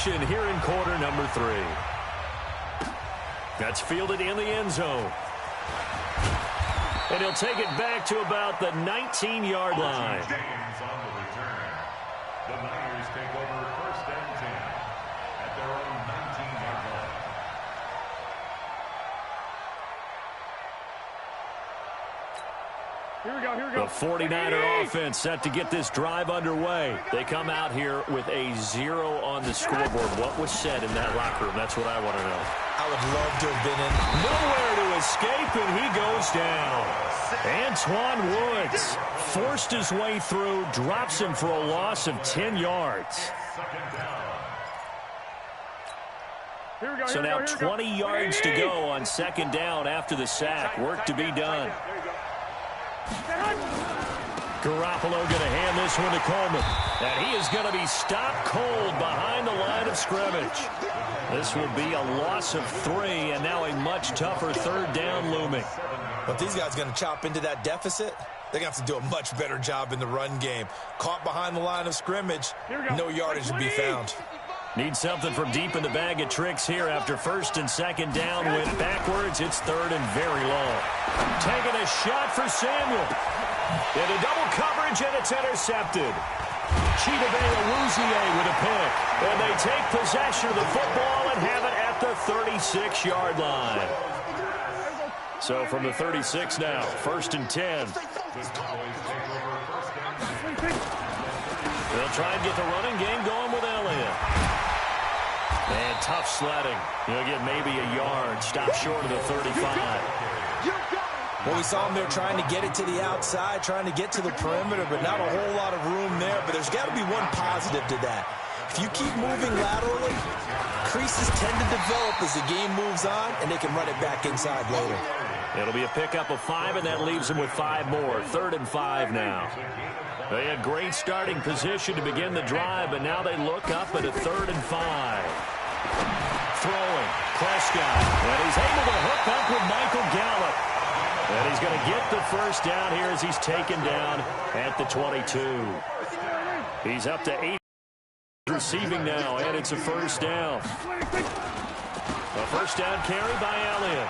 possession here in quarter number 3. That's fielded in the end zone. And he'll take it back to about the 19-yard line. The Niners take over 1st and 10 at their own 19-yard line. Here we go. The 49er offense set to get this drive underway. They come out here with a 0 on the scoreboard. What was said in that locker room? That's what I want to know. I would love to have been in. Nowhere to escape, and he goes down. Antoine Woods forced his way through, drops him for a loss of 10 yards. So now 20 yards to go on 2nd down after the sack. Work to be done. Garoppolo going to hand this one to Coleman. And he is going to be stopped cold behind the line of scrimmage. This will be a loss of 3, and now a much tougher 3rd down looming. But these guys going to chop into that deficit. They're going to have to do a much better job in the run game. Caught behind the line of scrimmage, no yardage to be found. Need something from deep in the bag of tricks here after 1st and 2nd down. Went backwards. It's 3rd and very long. Taking a shot for Samuel. Into double coverage, and it's intercepted. Chidobe Awuzie with a pick. And they take possession of the football and have it at the 36-yard line. So from the 36 now, 1st and 10. They'll try and get the running game going with Elliott. And tough sledding. He'll get maybe a yard. Stop short of the 35. Well, we saw him there trying to get it to the outside, trying to get to the perimeter, but not a whole lot of room there. But there's got to be one positive to that. If you keep moving laterally, creases tend to develop as the game moves on, and they can run it back inside later. It'll be a pickup of 5, and that leaves them with 5 more. 3rd and 5 now. They had great starting position to begin the drive, but now they look up at a 3rd and 5. Throwing, Prescott, and he's able to hook up with Michael Gallup. And he's going to get the 1st down here as he's taken down at the 22. He's up to 8 receiving now, and it's a 1st down. A 1st down carry by Elliott.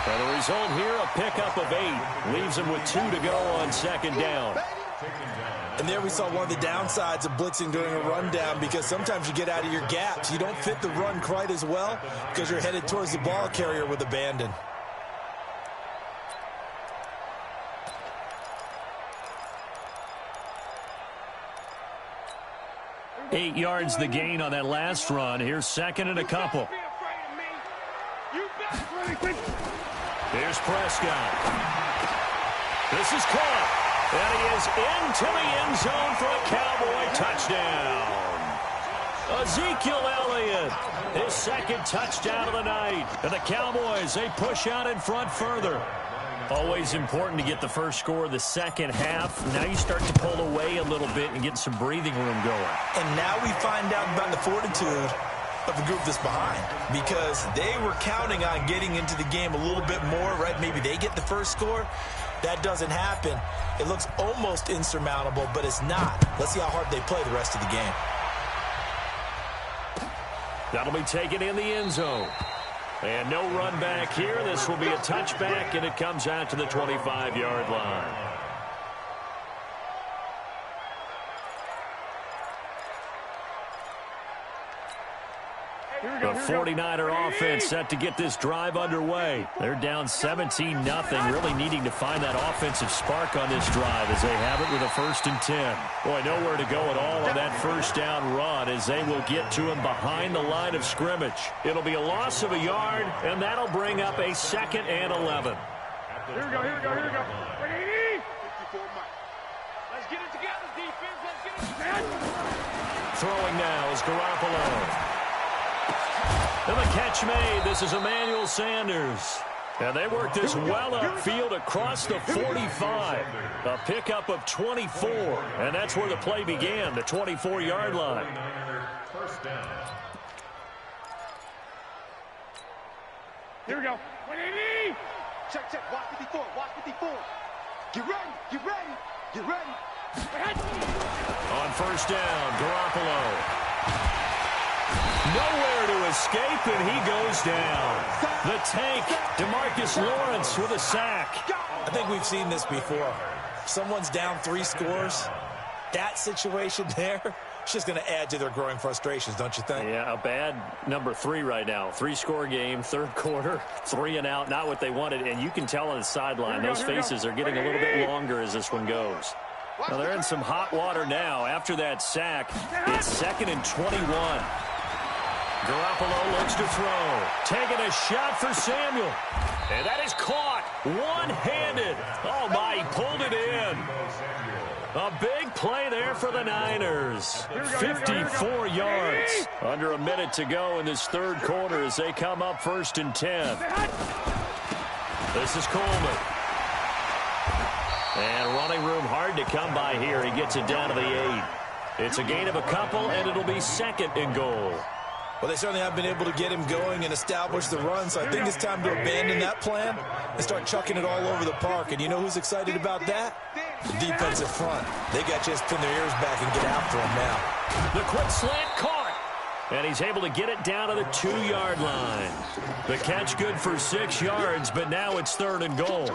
And the result here, a pickup of 8. Leaves him with 2 to go on 2nd down. And there we saw one of the downsides of blitzing during a rundown, because sometimes you get out of your gaps. You don't fit the run quite as well because you're headed towards the ball carrier with abandon. Eight yards the gain on that last run. Here's 2nd and a couple. Here's Prescott. This is caught. And he is into the end zone for a Cowboy touchdown. Ezekiel Elliott, his 2nd touchdown of the night. And the Cowboys, they push out in front further. Always important to get the first score of the second half. Now you start to pull away a little bit and get some breathing room going. And now we find out about the fortitude of the group that's behind, because they were counting on getting into the game a little bit more, right? Maybe they get the first score. That doesn't happen. It looks almost insurmountable, but it's not. Let's see how hard they play the rest of the game. That'll be taken in the end zone. And no run back here. This will be a touchback, and it comes out to the 25-yard line. The 49er offense set to get this drive underway. They're down 17-0, really needing to find that offensive spark on this drive as they have it with a 1st and 10. Boy, nowhere to go at all on that 1st down run as they will get to him behind the line of scrimmage. It'll be a loss of a yard, and that'll bring up a 2nd and 11. Here we go. Let's get it together, defense. Let's get it together. Throwing now is Garoppolo. And the catch made. This is Emmanuel Sanders. And they work this well upfield across the 45. A pickup of 24. And that's where the play began, the 24-yard line. 1st down. Here we go. Check. Watch 54. Get ready. On 1st down, Garoppolo. escape, and he goes down. The tank, DeMarcus Lawrence with a sack. I think we've seen this before. Someone's down 3 scores. That situation there, it's just going to add to their growing frustrations, don't you think? Yeah, a bad number 3 right now. 3-score game, third quarter, 3 and out, not what they wanted. And you can tell on the sideline, those faces are getting a little bit longer as this one goes. Well, they're in some hot water now. After that sack, it's 2nd and 21. Garoppolo looks to throw. Taking a shot for Samuel. And that is caught one-handed. Oh, my, he pulled it in. A big play there for the Niners. 54 yards. Under a minute to go in this third quarter as they come up 1st and 10. This is Coleman. And running room hard to come by here. He gets it down to the 8. It's a gain of a couple, and it'll be 2nd and goal. Well, they certainly have been able to get him going and establish the run, so I think it's time to abandon that plan and start chucking it all over the park. And you know who's excited about that? The defensive front. They got to just pin their ears back and get after him now. The quick slant caught. And he's able to get it down to the 2-yard line. The catch good for 6 yards, but now it's 3rd and goal.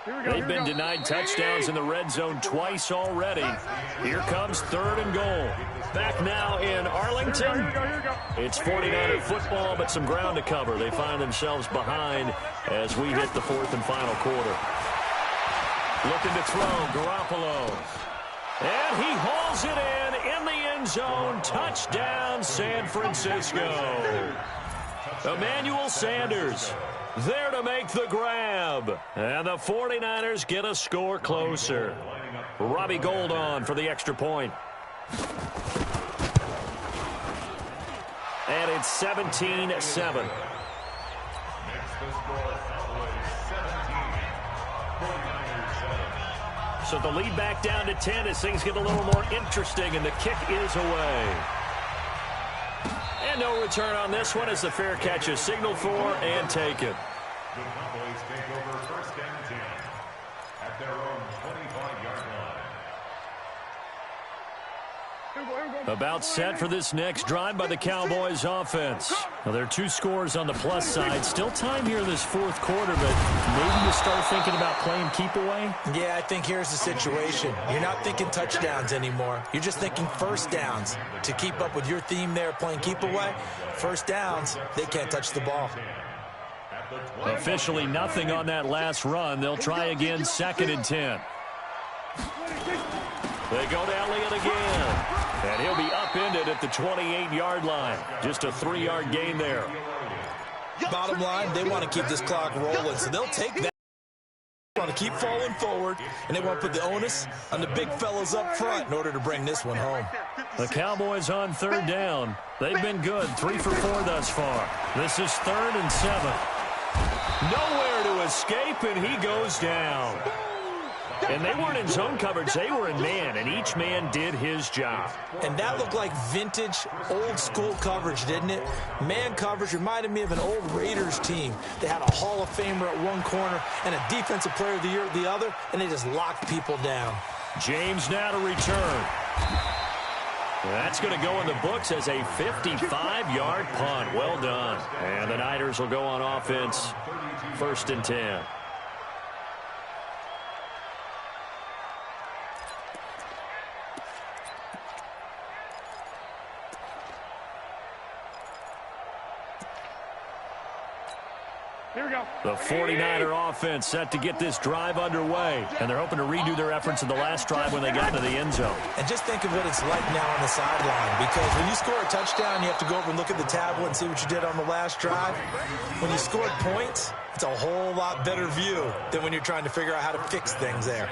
They've been denied touchdowns in the red zone twice already. Here comes 3rd and goal. Back now in Arlington. It's 49er football, but some ground to cover. They find themselves behind as we hit the 4th and final quarter. Looking to throw, Garoppolo. And he hauls it in the end zone. Touchdown, San Francisco. Emmanuel Sanders there to make the grab. And the 49ers get a score closer. Robbie Gould on for the extra point. And it's 17-7. So the lead back down to 10 as things get a little more interesting, and the kick is away. And no return on this one as the fair catch is signaled for and taken. The Cowboys take over 1st and 10 at their own 25-yard line. About set for this next drive by the Cowboys offense. Well, there are 2 scores on the plus side. Still time here in this 4th quarter, but maybe you start thinking about playing keep away? Yeah, I think here's the situation. You're not thinking touchdowns anymore. You're just thinking 1st downs. To keep up with your theme there, playing keep away, 1st downs, they can't touch the ball. Officially nothing on that last run. They'll try again, 2nd and 10. They go to Elliott again. And he'll be upended at the 28-yard line. Just a 3-yard gain there. Bottom line, they want to keep this clock rolling, so they'll take that. They want to keep falling forward, and they want to put the onus on the big fellas up front in order to bring this one home. The Cowboys on 3rd down. They've been good, 3 for 4 thus far. This is 3rd and 7. Nowhere to escape, and he goes down. And they weren't in zone coverage. They were in man, and each man did his job. And that looked like vintage, old-school coverage, didn't it? Man coverage reminded me of an old Raiders team. They had a Hall of Famer at one corner and a Defensive Player of the Year at the other, and they just locked people down. James now to return. That's going to go in the books as a 55-yard punt. Well done. And the Niners will go on offense, 1st and 10. The 49er offense set to get this drive underway, and they're hoping to redo their efforts in the last drive when they got into the end zone. And just think of what it's like now on the sideline, because when you score a touchdown, you have to go over and look at the tablet and see what you did on the last drive. When you scored points, it's a whole lot better view than when you're trying to figure out how to fix things there.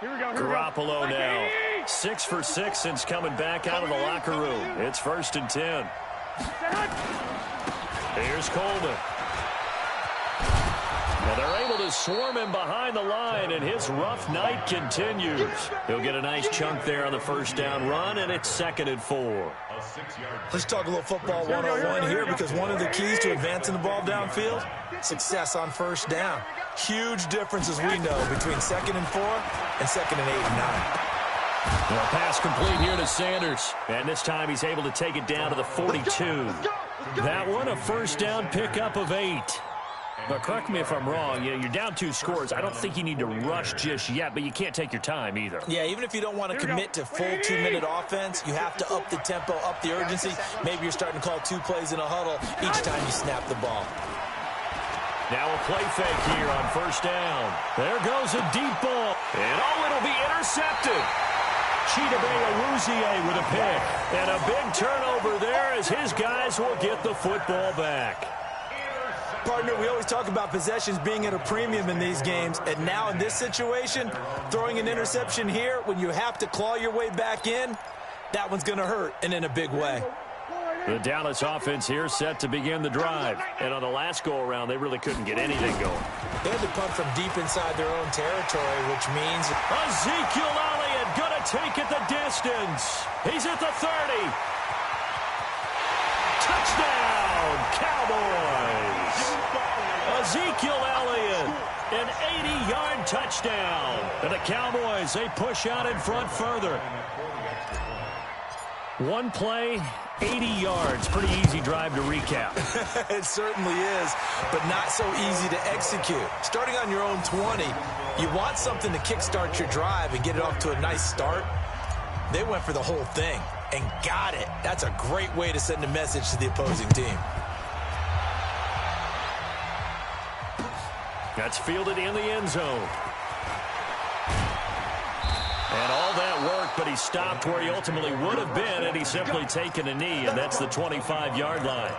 Garoppolo now, 6 for 6 since coming back out of the locker room. It's 1st and 10. Here's Coleman. Now they're able to swarm him behind the line, and his rough night continues. He'll get a nice chunk there on the 1st down run, and it's 2nd and 4. Let's talk a little football 101 here, because one of the keys to advancing the ball downfield, success on 1st down. Huge difference, as we know, between 2nd and 4 and 2nd and 8 and 9. Well, pass complete here to Sanders. And this time he's able to take it down to the 42. That one, a first down pickup of 8. But correct me if I'm wrong, you're down 2 scores. I don't think you need to rush just yet, but you can't take your time either. Yeah, even if you don't want to commit to full 2-minute offense, you have to up the tempo, up the urgency. Maybe you're starting to call 2 plays in a huddle each time you snap the ball. Now a play fake here on first down. There goes a deep ball. And it'll be intercepted. Chidobe Awuzie with a pick. And a big turnover there as his guys will get the football back. Partner, we always talk about possessions being at a premium in these games, and now in this situation, throwing an interception here when you have to claw your way back in, that one's going to hurt, and in a big way. The Dallas offense here set to begin the drive. And on the last go-around, they really couldn't get anything going. They had to punt from deep inside their own territory, which means Ezekiel Elliott going to take it the distance. He's at the 30. Touchdown, Cowboys. Ezekiel Elliott, an 80-yard touchdown. And the Cowboys, they push out in front further. One play, 80 yards. Pretty easy drive to recap. It certainly is, but not so easy to execute. Starting on your own 20, you want something to kickstart your drive and get it off to a nice start. They went for the whole thing and got it. That's a great way to send a message to the opposing team. That's fielded in the end zone. And all that worked, but he stopped where he ultimately would have been, and he's simply taken a knee, and that's the 25-yard line.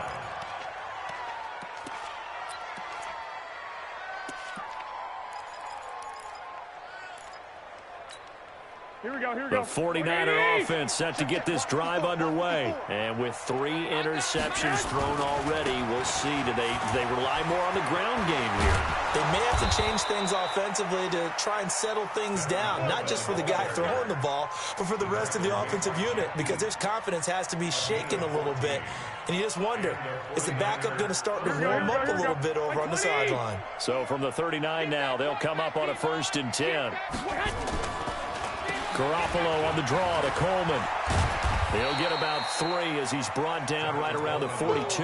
Here we go. The 49er offense set to get this drive underway. And with 3 interceptions thrown already, we'll see. Do they rely more on the ground game here? They may have to change things offensively to try and settle things down, not just for the guy throwing the ball, but for the rest of the offensive unit, because their confidence has to be shaken a little bit. And you just wonder, is the backup going to start to warm up a little bit over on the sideline? So from the 39 now, they'll come up on a 1st and 10. Garoppolo on the draw to Coleman. He'll get about 3 as he's brought down right around the 42.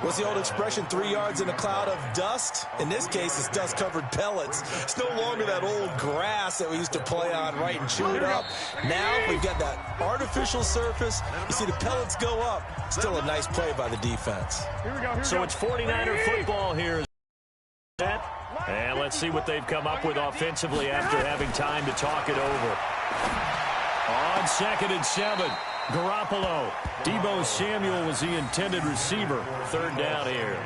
What's the old expression, 3 yards in a cloud of dust? In this case, it's dust-covered pellets. It's no longer that old grass that we used to play on, right, and chew it up. Now we've got that artificial surface. You see the pellets go up. Still a nice play by the defense. So it's 49er football here. And let's see what they've come up with offensively after having time to talk it over. On 2nd and 7, Garoppolo. Deebo Samuel was the intended receiver. 3rd down here.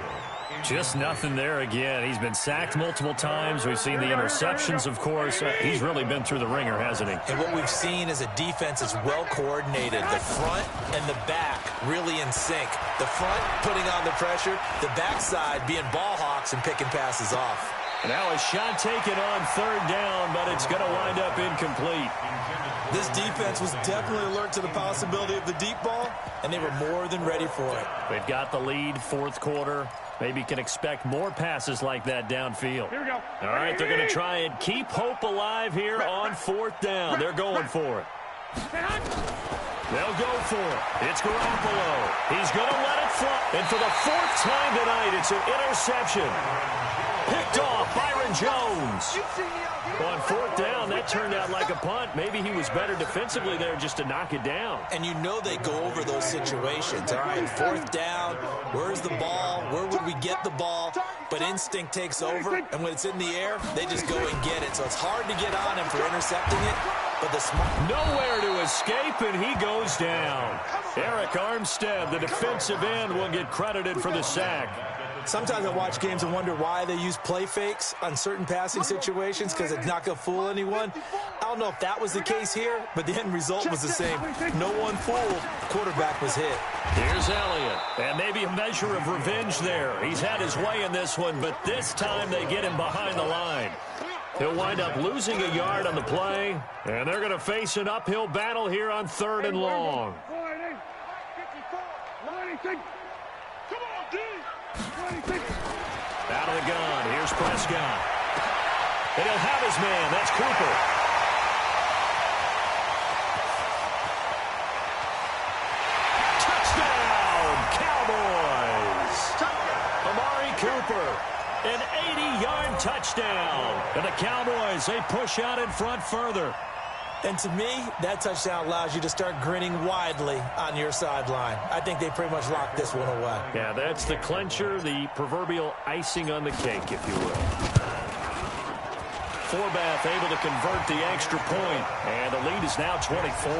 Just nothing there again. He's been sacked multiple times. We've seen the interceptions, of course. He's really been through the ringer, hasn't he? And what we've seen is a defense is well coordinated. The front and the back really in sync. The front putting on the pressure. The backside being ball hawks and picking passes off. Now a shot taken on 3rd down, but it's going to wind up incomplete. This defense was definitely alert to the possibility of the deep ball, and they were more than ready for it. They've got the lead, 4th quarter. Maybe can expect more passes like that downfield. Here we go. All right, they're going to try and keep hope alive here on 4th down. They're going for it. They'll go for it. It's Garoppolo. He's going to let it fly. And for the 4th time tonight, it's an interception. Picked off Byron Jones. On 4th down, that turned out like a punt. Maybe he was better defensively there just to knock it down. And you know they go over those situations. All right, 4th down, where's the ball? Where would we get the ball? But instinct takes over, and when it's in the air, they just go and get it. So it's hard to get on him for intercepting it, but the nowhere to escape, and he goes down. Eric Armstead, the defensive end, will get credited for the sack. Sometimes I watch games and wonder why they use play fakes on certain passing situations, because it's not going to fool anyone. I don't know if that was the case here, but the end result was the same. No one fooled. Quarterback was hit. Here's Elliott, and maybe a measure of revenge there. He's had his way in this one, but this time they get him behind the line. He'll wind up losing a yard on the play, and they're going to face an uphill battle here on 3rd and long. Out of the gun, here's Prescott. And he'll have his man, that's Cooper. An 80-yard touchdown. And the Cowboys, they push out in front further. And to me, that touchdown allows you to start grinning widely on your sideline. I think they pretty much locked this one away. Yeah, that's the clincher, the proverbial icing on the cake, if you will. Forbath able to convert the extra point, and the lead is now 24.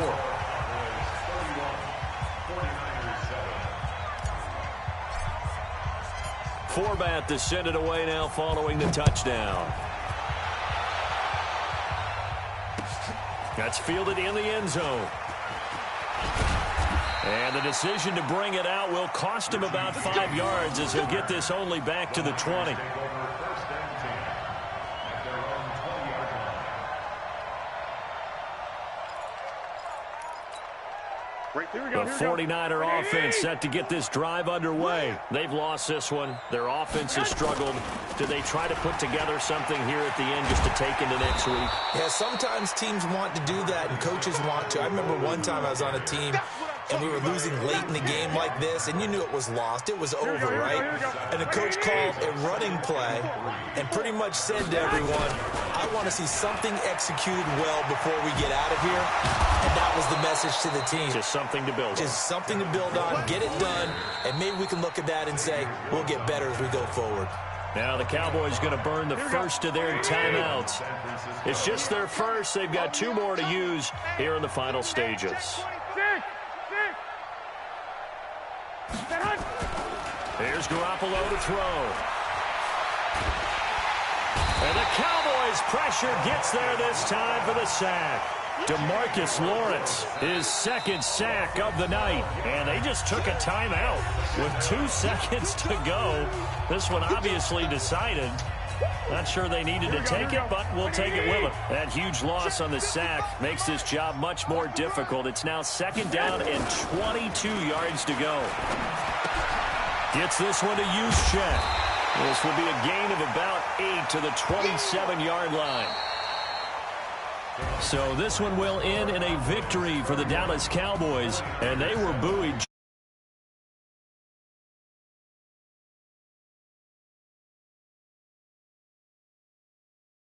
Forbath to send it away now following the touchdown. That's fielded in the end zone. And the decision to bring it out will cost him about 5 yards as he'll get this only back to the 20. The 49er offense set to get this drive underway. They've lost this one. Their offense has struggled. Do they try to put together something here at the end just to take into next week? Yeah, sometimes teams want to do that and coaches want to. I remember one time I was on a team and we were losing late in the game like this, and you knew it was lost. It was over, right? And the coach called a running play and pretty much said to everyone, I want to see something executed well before we get out of here. And that was the message to the team. Just something to build on. Just something to build on, get it done, and maybe we can look at that and say, we'll get better as we go forward. Now the Cowboys going to burn the first of their timeouts. It's just their first. They've got 2 more to use here in the final stages. Here's Garoppolo to throw. And the Cowboys' pressure gets there this time for the sack. DeMarcus Lawrence, his second sack of the night. And they just took a timeout with 2 seconds to go. This one obviously decided. Not sure they needed to take it, but we'll take it with them. That huge loss on the sack makes this job much more difficult. It's now 2nd down and 22 yards to go. Gets this one to Juszczyk. This will be a gain of about 8 to the 27-yard line. So this one will end in a victory for the Dallas Cowboys, and they were buoyed.